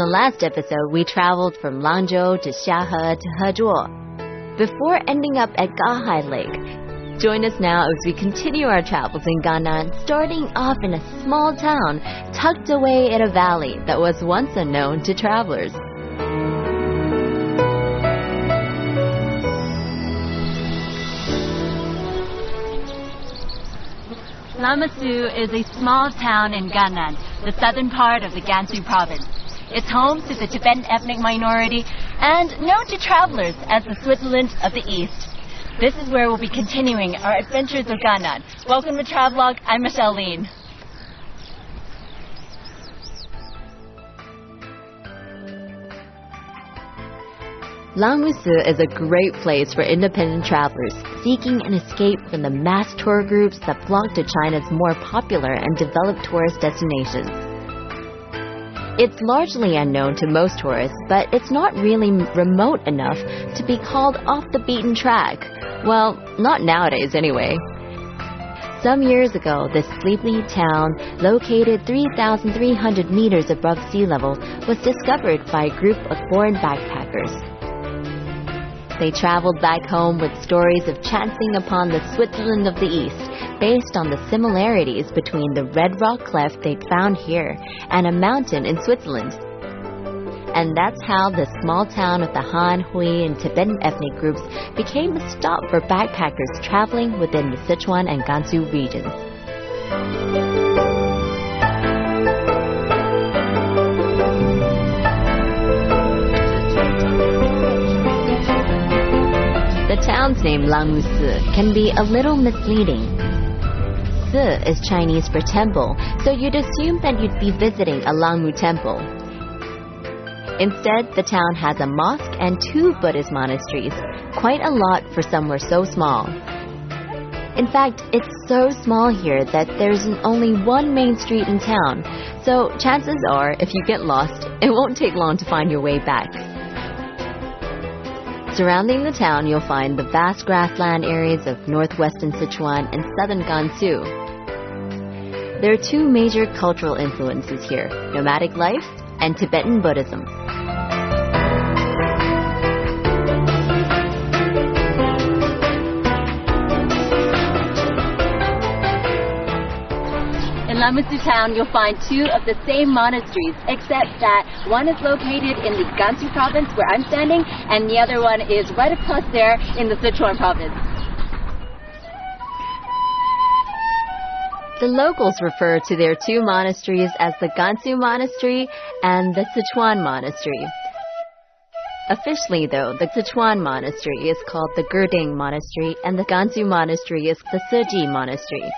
the last episode, we traveled from Langzhou to Xiahe to Hezhuo, before ending up at Gahai Lake. Join us now as we continue our travels in Gannan, starting off in a small town tucked away in a valley that was once unknown to travelers. Lammasu is a small town in Gannan, the southern part of the Gansu province. It's home to the Tibetan ethnic minority and known to travelers as the Switzerland of the East. This is where we'll be continuing our adventures of Gannan. Welcome to Travelogue. I'm Michelle Lean. Lammasu is a great place for independent travelers seeking an escape from the mass tour groups that flock to China's more popular and developed tourist destinations. It's largely unknown to most tourists, but it's not really remote enough to be called off the beaten track. Well, not nowadays anyway. Some years ago, this sleepy town, located 3,300 meters above sea level, was discovered by a group of foreign backpackers. They traveled back home with stories of chancing upon the Switzerland of the East, based on the similarities between the red rock cleft they'd found here and a mountain in Switzerland. And that's how the small town of the Han, Hui, and Tibetan ethnic groups became a stop for backpackers traveling within the Sichuan and Gansu regions. The town's name, Lammasu, can be a little misleading. Si is Chinese for temple, so you'd assume that you'd be visiting a Langmu temple. Instead, the town has a mosque and 2 Buddhist monasteries, quite a lot for somewhere so small. In fact, it's so small here that there's only one main street in town, so chances are, if you get lost, it won't take long to find your way back. Surrounding the town, you'll find the vast grassland areas of northwestern Sichuan and southern Gansu. There are 2 major cultural influences here: nomadic life and Tibetan Buddhism. In Lammasu town, you'll find 2 of the same monasteries, except that one is located in the Gansu province, where I'm standing, and the other one is right across there in the Sichuan province. The locals refer to their 2 monasteries as the Gansu Monastery and the Sichuan Monastery. Officially, though, the Sichuan Monastery is called the Gerding Monastery and the Gansu Monastery is the Siji Monastery.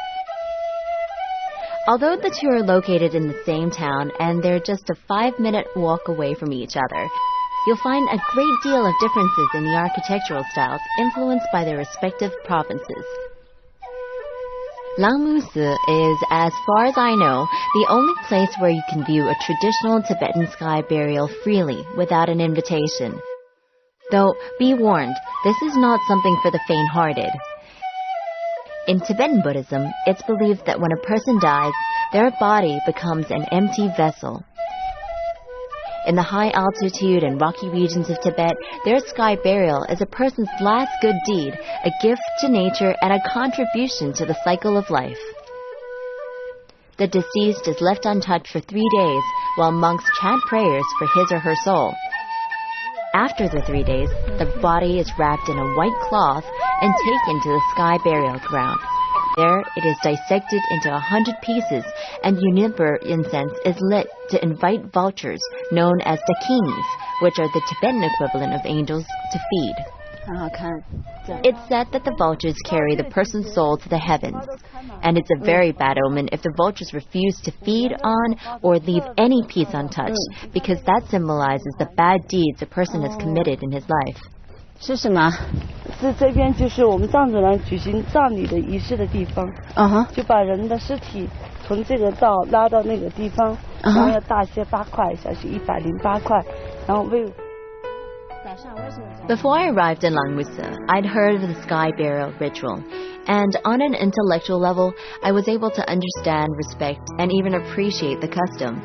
Although the 2 are located in the same town and they're just a 5-minute walk away from each other, you'll find a great deal of differences in the architectural styles influenced by their respective provinces. Lammasu is, as far as I know, the only place where you can view a traditional Tibetan sky burial freely without an invitation. Though, be warned, this is not something for the faint-hearted. In Tibetan Buddhism, it's believed that when a person dies, their body becomes an empty vessel. In the high altitude and rocky regions of Tibet, their sky burial is a person's last good deed, a gift to nature and a contribution to the cycle of life. The deceased is left untouched for 3 days while monks chant prayers for his or her soul. After the 3 days, the body is wrapped in a white cloth and taken to the sky burial ground. There, it is dissected into 100 pieces, and juniper incense is lit to invite vultures, known as the kings, which are the Tibetan equivalent of angels, to feed. It's said that the vultures carry the person's soul to the heavens, and it's a very bad omen if the vultures refuse to feed on or leave any piece untouched, because that symbolizes the bad deeds a person has committed in his life. 是什么？是这边就是我们藏族人举行葬礼的仪式的地方。就把人的尸体从这个道拉到那个地方，然后要大些8块，小些108块，然后为。Before I arrived in Lammasu, I'd heard of the sky burial ritual, and on an intellectual level, I was able to understand, respect, and even appreciate the custom.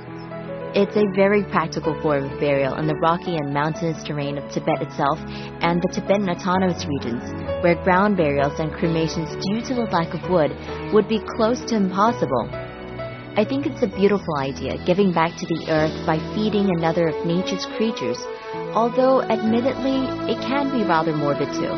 it's a very practical form of burial in the rocky and mountainous terrain of Tibet itself and the Tibetan autonomous regions, where ground burials and cremations due to the lack of wood would be close to impossible. I think it's a beautiful idea, giving back to the earth by feeding another of nature's creatures, although admittedly it can be rather morbid too.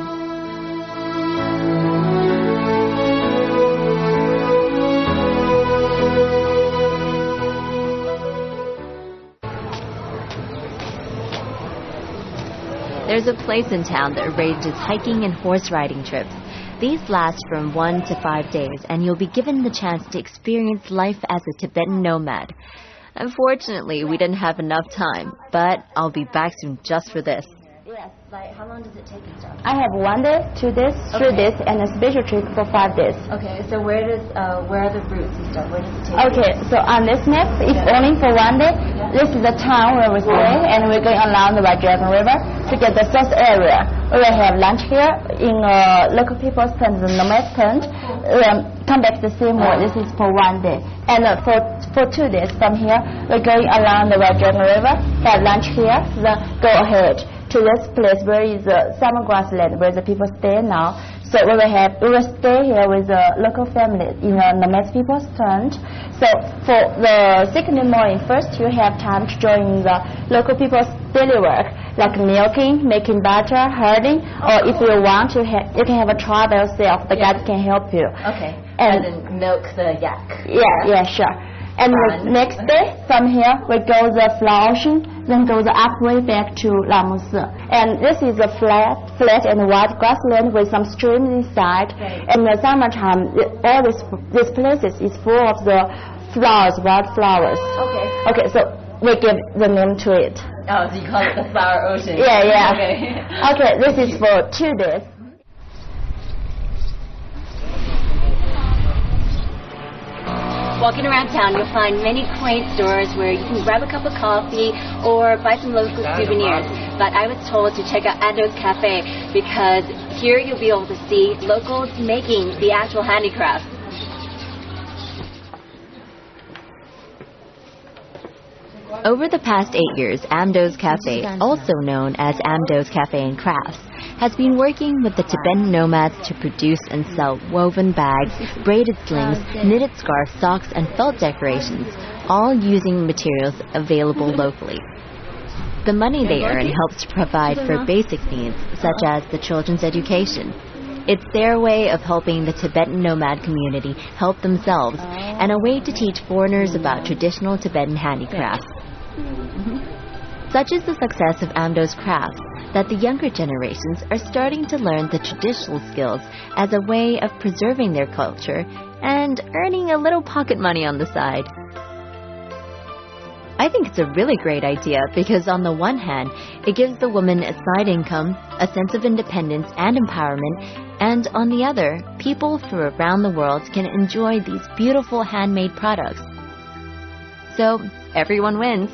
There's a place in town that arranges hiking and horse riding trips. These last from 1 to 5 days, and you'll be given the chance to experience life as a Tibetan nomad. Unfortunately, we didn't have enough time, but I'll be back soon just for this. Yes, like how long does it take and stuff? I have 1 day, 2 days, 3 days, and a special trip for 5 days. Okay, so where are the routes and stuff? Where does it take you? Okay, so on this map, it's only for 1 day. This is the town where we stay, and we're going along the White Dragon River to get the south area. We will have lunch here in local people's tent, the nomad tent. Come back the same way. This is for 1 day. And for 2 days from here, we're going along the White Dragon River, have lunch here, then go ahead to this place where is summer grassland, where the people stay now. So we will stay here with the local family in a nomad people's tent. So for the second morning, first you have time to join the local people's daily work, like milking, making butter, herding, or if you want, you can have a trial by yourself. The guide can help you. Okay. And then milk the yak. Yeah, sure. And the next day, from here, we go the Flower Ocean, then go the upway back to Lamuse. And this is a flat and wide grassland with some streams inside. Right. And in the summertime, all these places is full of the flowers, wild flowers. Okay, so we give the name to it. Oh, so you call it the Flower Ocean. Yeah. Okay. Okay, this is for 2 days. Walking around town, you'll find many quaint stores where you can grab a cup of coffee or buy some local souvenirs. But I was told to check out Ando's Cafe because here you'll be able to see locals making the actual handicrafts. Over the past 8 years, Amdo's Cafe, also known as Amdo's Cafe and Crafts, has been working with the Tibetan nomads to produce and sell woven bags, braided slings, knitted scarves, socks, and felt decorations, all using materials available locally. The money they earn helps to provide for basic needs, such as the children's education. It's their way of helping the Tibetan nomad community help themselves, and a way to teach foreigners about traditional Tibetan handicrafts. Such is the success of Amdo's crafts that the younger generations are starting to learn the traditional skills as a way of preserving their culture and earning a little pocket money on the side. I think it's a really great idea because on the one hand, it gives the woman a side income, a sense of independence and empowerment, and on the other, people from around the world can enjoy these beautiful handmade products. So, everyone wins.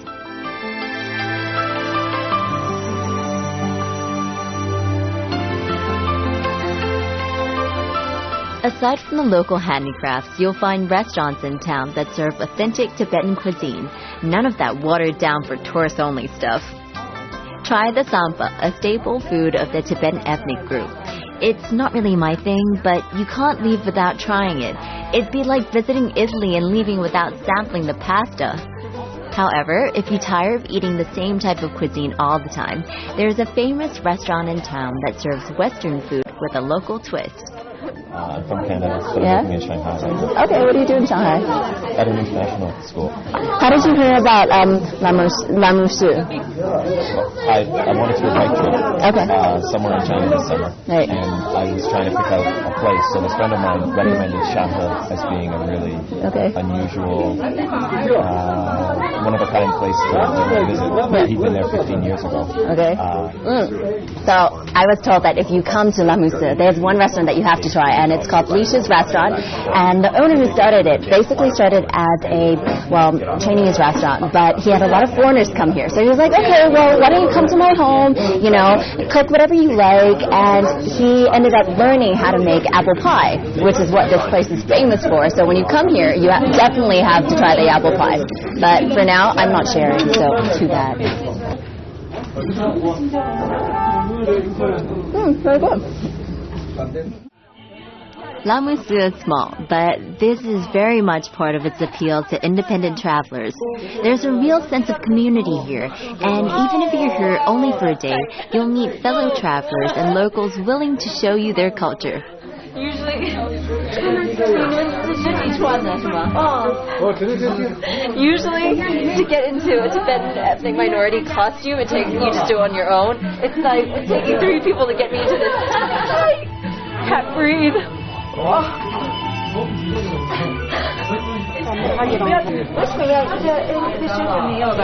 Aside from the local handicrafts, you'll find restaurants in town that serve authentic Tibetan cuisine, none of that watered-down for tourists-only stuff. Try the sampa, a staple food of the Tibetan ethnic group. It's not really my thing, but you can't leave without trying it. It'd be like visiting Italy and leaving without sampling the pasta. However, if you tire of eating the same type of cuisine all the time, there's a famous restaurant in town that serves Western food with a local twist. I'm from Canada, but I'm living in Shanghai right now. Okay, what do you do in Shanghai? At an international school. How did you hear about Lamuse? I wanted to do a bike trip somewhere in China this summer. Right. And I was trying to pick out a place, and this friend of mine recommended Shahe as being a really unusual, one-of-a-kind place to visit. He'd been there 15 years ago. Okay. So I was told that if you come to Lamuse, there's one restaurant that you have to try, and it's called Lisha's Restaurant. And the owner who started it basically started as a, Chinese restaurant, but he had a lot of foreigners come here. So he was like, okay, well, why don't you come to my home, cook whatever you like. And he ended up learning how to make apple pie, which is what this place is famous for. So when you come here, you definitely have to try the apple pie. But for now, now, I'm not sharing, so too bad. Very good. Lammusu is small, but this is very much part of its appeal to independent travelers. There's a real sense of community here, and even if you're here only for a day, you'll meet fellow travelers and locals willing to show you their culture. Usually to get into a Tibetan ethnic minority costume, you just do it on your own. It's like taking 3 people to get me into this. I can't breathe. 为什么要这必须是没有的？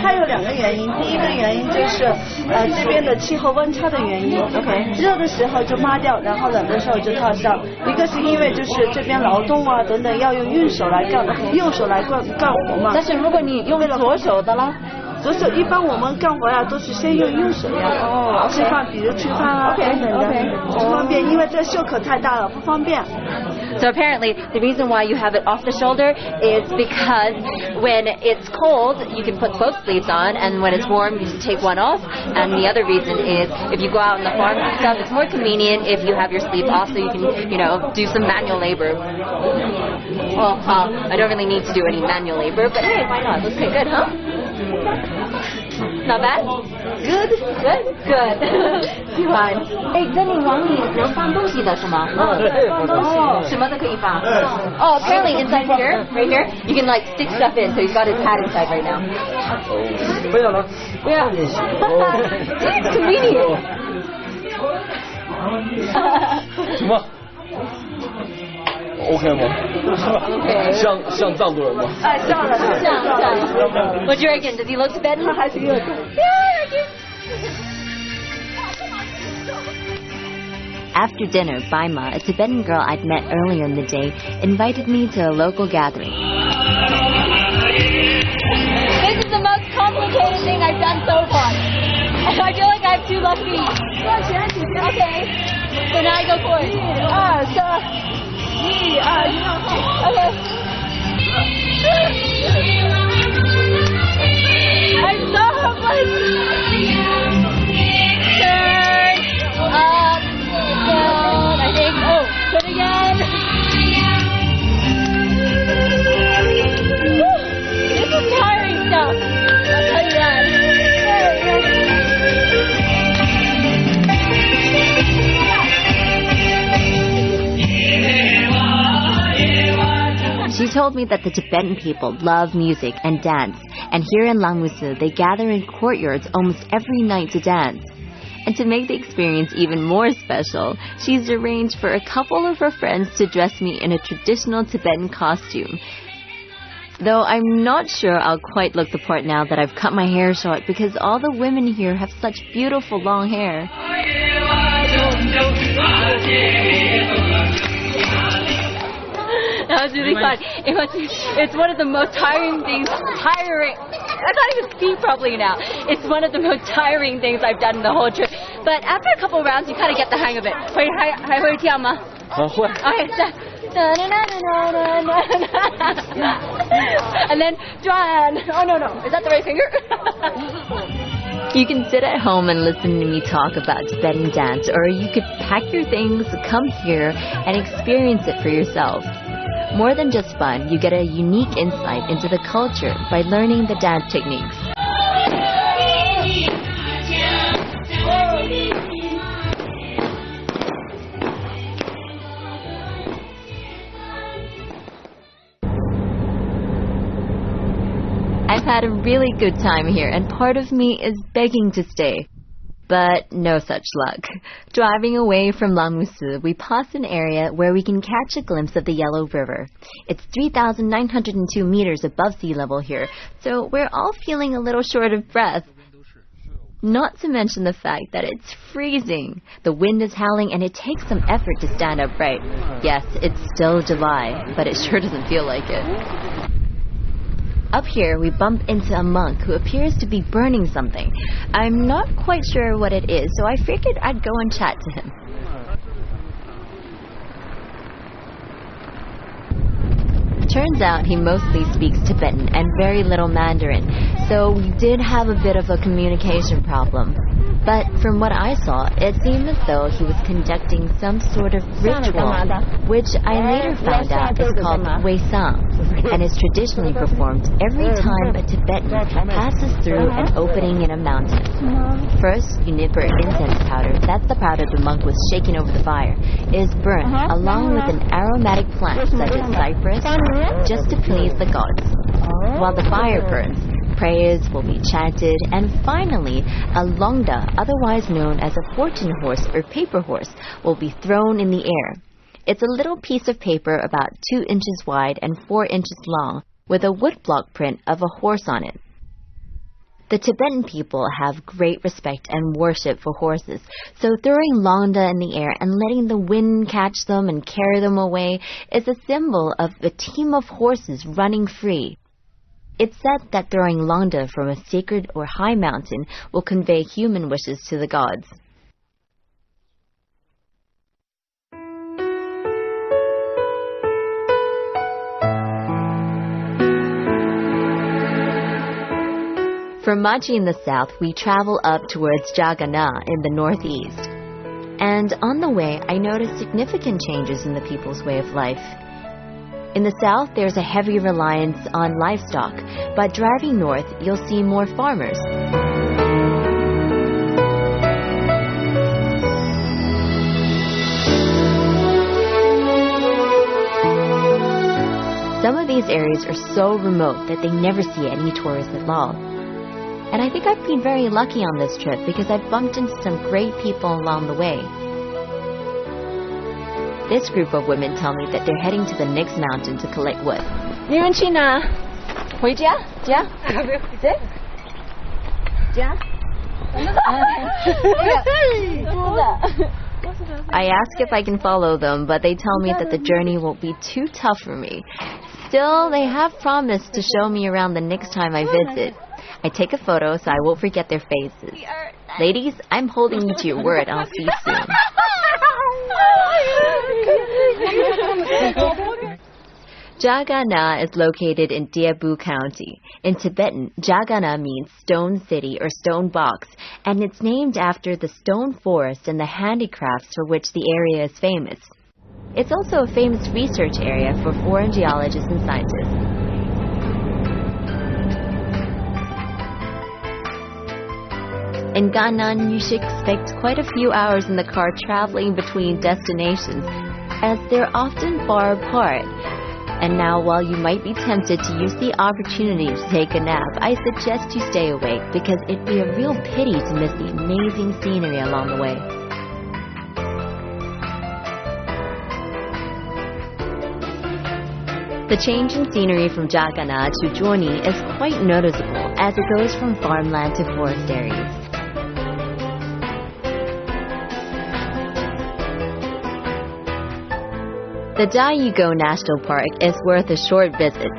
它有2个原因。第一个原因就是这边的气候温差的原因。OK， 热的时候就抹掉，然后冷的时候就套上。一个是因为就是这边劳动啊等等要用右手来干活嘛。但是如果你用左手的啦。左手一般我们干活呀都是先用右手呀，吃饭比如吃饭啊等等的，不方便，因为这袖口太大了不方便。So apparently the reason why you have it off the shoulder is because when it's cold you can put both sleeves on, and when it's warm you take one off. And the other reason is if you go out in the farm and stuff, it's more convenient if you have your sleeves off so you can, do some manual labor. Well, I don't really need to do any manual labor, but hey, why not? Looks pretty good, huh? Not bad? Good? Good. 喜欢。哎，这里往里能放东西的是吗？对，放东西。什么都可以放。Oh, apparently inside here, right here, you can like stick stuff in. So he's got his hat inside right now. 不要了。不要。It's convenient. 什么？OK 吗？ OK。像藏族人吗？哎，像。What do you reckon? Does he look Tibetan? 还是有点。After dinner, Baima, a Tibetan girl I'd met earlier in the day, invited me to a local gathering. This is the most complicated thing I've done so far. And I feel like I have 2 left feet. Okay. So now I go forward. 1, 2, 3. Okay. I'm so hopeless. Turn. Up. Down. I think. Oh, turn again. Woo. This is tiring stuff. I'll tell you that. She told me that the Tibetan people love music and dance, and here in Lammusu they gather in courtyards almost every night to dance. And to make the experience even more special, she's arranged for a couple of her friends to dress me in a traditional Tibetan costume. Though I'm not sure I'll quite look the part now that I've cut my hair short, because all the women here have such beautiful long hair. That was really fun. It's one of the most tiring things. I can't even speak properly now. It's one of the most tiring things I've done the whole trip. But after a couple of rounds, you kind of get the hang of it. 还会跳吗？会。Okay, and then Joanne. Oh no, is that the right finger? You can sit at home and listen to me talk about Tibetan dance, or you could pack your things, come here, and experience it for yourself. More than just fun, you get a unique insight into the culture by learning the dance techniques. I've had a really good time here, and part of me is begging to stay. But no such luck. Driving away from Lammusu, we pass an area where we can catch a glimpse of the Yellow River. It's 3,902 meters above sea level here, so we're all feeling a little short of breath. Not to mention the fact that it's freezing. The wind is howling and it takes some effort to stand upright. Yes, it's still July, but it sure doesn't feel like it. Up here, we bump into a monk who appears to be burning something. I'm not quite sure what it is, so I figured I'd go and chat to him. Turns out he mostly speaks Tibetan and very little Mandarin, so we did have a bit of a communication problem. But from what I saw, it seemed as though he was conducting some sort of ritual, which I later found out is called Weisang, and is traditionally performed every time a Tibetan passes through an opening in a mountain. First, juniper incense powder, that's the powder the monk was shaking over the fire, is burnt along with an aromatic plant such as cypress, just to please the gods. While the fire burns, prayers will be chanted, and finally, a longda, otherwise known as a fortune horse or paper horse, will be thrown in the air. It's a little piece of paper about 2 inches wide and 4 inches long, with a woodblock print of a horse on it. The Tibetan people have great respect and worship for horses, so throwing longda in the air and letting the wind catch them and carry them away is a symbol of a team of horses running free. It's said that throwing longda from a sacred or high mountain will convey human wishes to the gods. From Machi in the south, we travel up towards Jagannath in the northeast. And on the way, I noticed significant changes in the people's way of life. In the south, there's a heavy reliance on livestock, but driving north, you'll see more farmers. Some of these areas are so remote that they never see any tourists at all. And I think I've been very lucky on this trip because I've bumped into some great people along the way. This group of women tell me that they're heading to the next mountain to collect wood. 你们去哪？回家？家？对？家？ I ask if I can follow them, but they tell me that the journey won't be too tough for me. Still, they have promised to show me around the next time I visit. I take a photo so I won't forget their faces. Ladies, I'm holding you to your word. I'll see you soon. Jagannath is located in Daegu County. In Tibetan, Jagannath means stone city or stone box, and it's named after the stone forest and the handicrafts for which the area is famous. It's also a famous research area for foreign geologists and scientists. In Gannan, you should expect quite a few hours in the car traveling between destinations, as they're often far apart. And now, while you might be tempted to use the opportunity to take a nap, I suggest you stay awake because it'd be a real pity to miss the amazing scenery along the way. The change in scenery from Jagannath to Joni is quite noticeable as it goes from farmland to forest areas. The Daegu National Park is worth a short visit.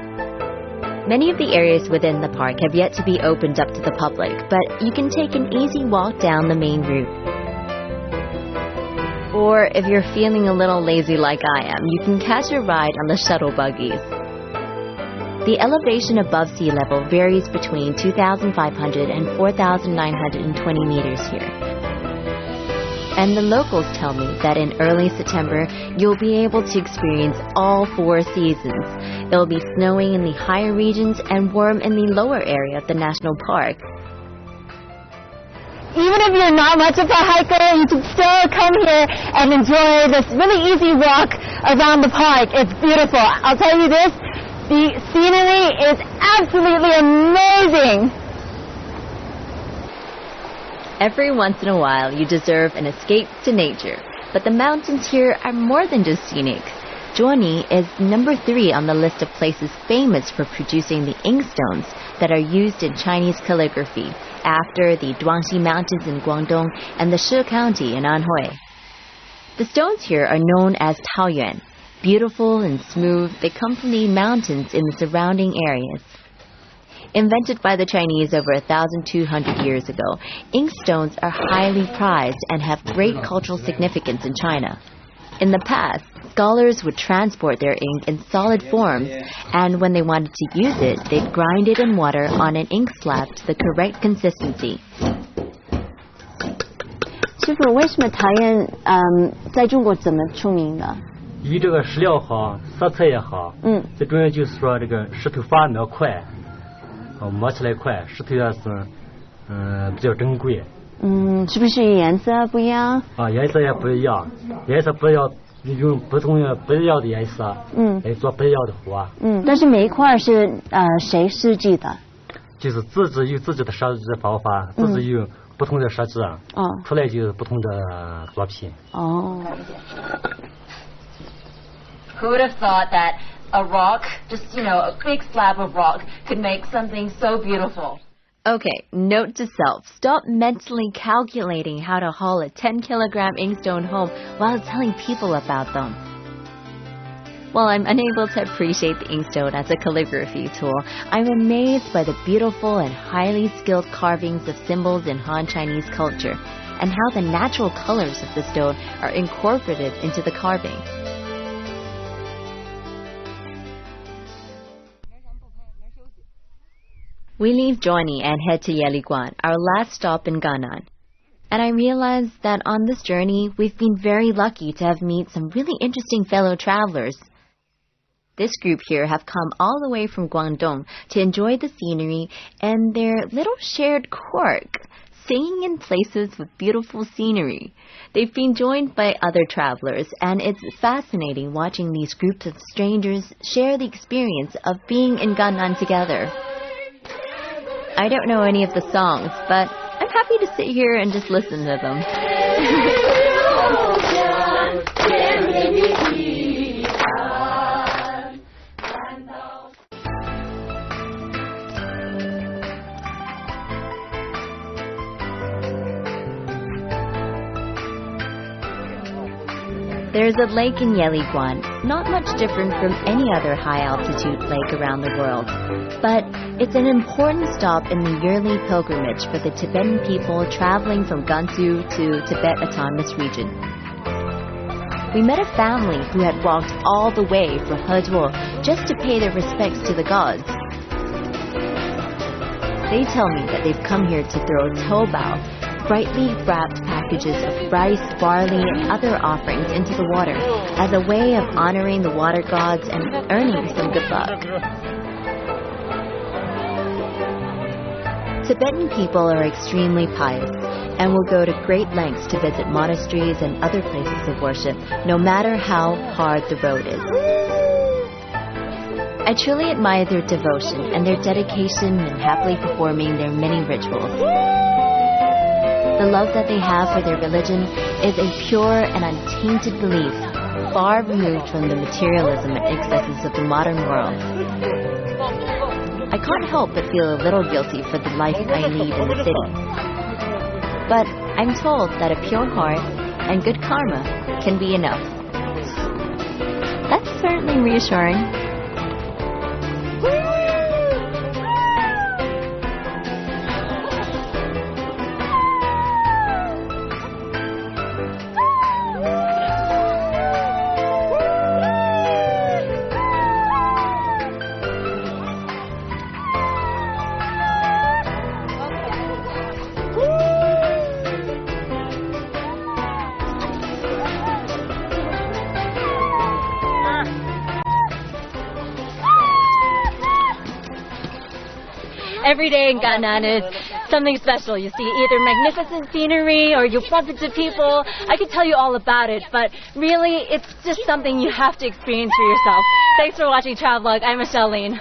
Many of the areas within the park have yet to be opened up to the public, but you can take an easy walk down the main route. Or if you're feeling a little lazy like I am, you can catch a ride on the shuttle buggies. The elevation above sea level varies between 2,500 and 4,920 meters here. And the locals tell me that in early September, you'll be able to experience all 4 seasons. It'll be snowing in the higher regions and warm in the lower area of the national park. Even if you're not much of a hiker, you can still come here and enjoy this really easy walk around the park. It's beautiful. I'll tell you this, the scenery is absolutely amazing. Every once in a while, you deserve an escape to nature. But the mountains here are more than just scenic. Joni is number 3 on the list of places famous for producing the inkstones that are used in Chinese calligraphy, after the Duangxi Mountains in Guangdong and the Shi County in Anhui. The stones here are known as taoyuan. Beautiful and smooth, they come from the mountains in the surrounding areas. Invented by the Chinese over 1,200 years ago, inkstones are highly prized and have great cultural significance in China. In the past, scholars would transport their ink in solid forms, and when they wanted to use it, they'd grind it in water on an ink slab to the correct consistency. 师傅，为什么陶砚在中国怎么出名的？以这个石料好，色彩也好，最重要就是说这个石头发磨快，磨起来快，石头也是比较珍贵。是不是颜色不一样？颜色也不一样，颜色不要用不一样的颜色，来做不一样的花。但是每一块是谁设计的？就是自己有自己的设计方法，自己有不同的设计，出来就是不同的作品。Who would have thought that a rock, just, a big slab of rock, could make something so beautiful? Okay, note to self, stop mentally calculating how to haul a 10-kilogram inkstone home while telling people about them. While I'm unable to appreciate the inkstone as a calligraphy tool, I'm amazed by the beautiful and highly skilled carvings of symbols in Han Chinese culture, and how the natural colors of the stone are incorporated into the carving. We leave Johnny and head to Yeliguan, our last stop in Gannan. And I realize that on this journey, we've been very lucky to have met some really interesting fellow travelers. This group here have come all the way from Guangdong to enjoy the scenery and their little shared quirk, staying in places with beautiful scenery. They've been joined by other travelers, and it's fascinating watching these groups of strangers share the experience of being in Gannan together. I don't know any of the songs, but I'm happy to sit here and just listen to them. There's a lake in Yeliguan, not much different from any other high-altitude lake around the world, but it's an important stop in the yearly pilgrimage for the Tibetan people traveling from Gansu to Tibet Autonomous Region. We met a family who had walked all the way from Heduo just to pay their respects to the gods. They tell me that they've come here to throw toubao, brightly wrapped packages of rice, barley, and other offerings into the water as a way of honoring the water gods and earning some good luck. Tibetan people are extremely pious and will go to great lengths to visit monasteries and other places of worship, no matter how hard the road is. I truly admire their devotion and their dedication in happily performing their many rituals. The love that they have for their religion is a pure and untainted belief, far removed from the materialism and excesses of the modern world. I can't help but feel a little guilty for the life I lead in the city. But I'm told that a pure heart and good karma can be enough. That's certainly reassuring. Every day in Gannan is something special. You see either magnificent scenery or you bump into people. I could tell you all about it, but really it's just something you have to experience for yourself. Thanks for watching Travelogue. I'm Michelle Lane.